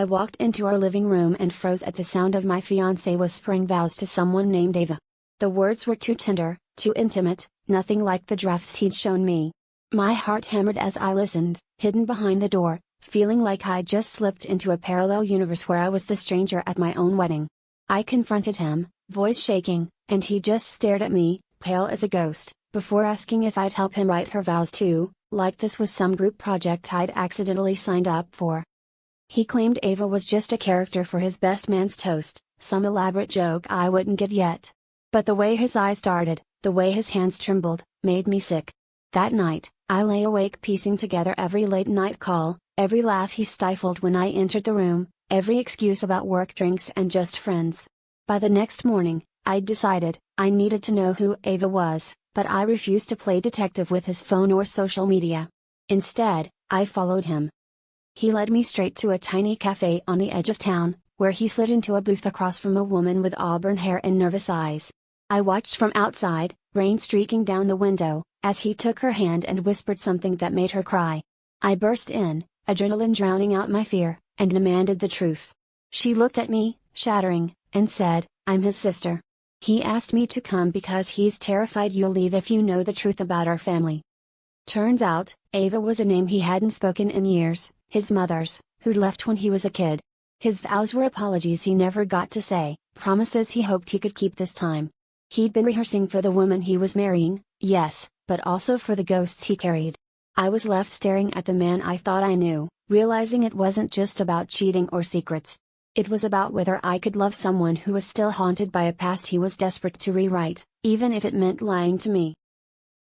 I walked into our living room and froze at the sound of my fiancé whispering vows to someone named Ava. The words were too tender, too intimate, nothing like the drafts he'd shown me. My heart hammered as I listened, hidden behind the door, feeling like I'd just slipped into a parallel universe where I was the stranger at my own wedding. I confronted him, voice shaking, and he just stared at me, pale as a ghost, before asking if I'd help him write her vows too, like this was some group project I'd accidentally signed up for. He claimed Ava was just a character for his best man's toast, some elaborate joke I wouldn't get yet. But the way his eyes darted, the way his hands trembled, made me sick. That night, I lay awake piecing together every late-night call, every laugh he stifled when I entered the room, every excuse about work drinks and just friends. By the next morning, I'd decided, I needed to know who Ava was, but I refused to play detective with his phone or social media. Instead, I followed him. He led me straight to a tiny cafe on the edge of town, where he slid into a booth across from a woman with auburn hair and nervous eyes. I watched from outside, rain streaking down the window, as he took her hand and whispered something that made her cry. I burst in, adrenaline drowning out my fear, and demanded the truth. She looked at me, shattering, and said, "I'm his sister. He asked me to come because he's terrified you'll leave if you know the truth about our family." Turns out, Ava was a name he hadn't spoken in years, his mother's, who'd left when he was a kid. His vows were apologies he never got to say, promises he hoped he could keep this time. He'd been rehearsing for the woman he was marrying, yes, but also for the ghosts he carried. I was left staring at the man I thought I knew, realizing it wasn't just about cheating or secrets. It was about whether I could love someone who was still haunted by a past he was desperate to rewrite, even if it meant lying to me.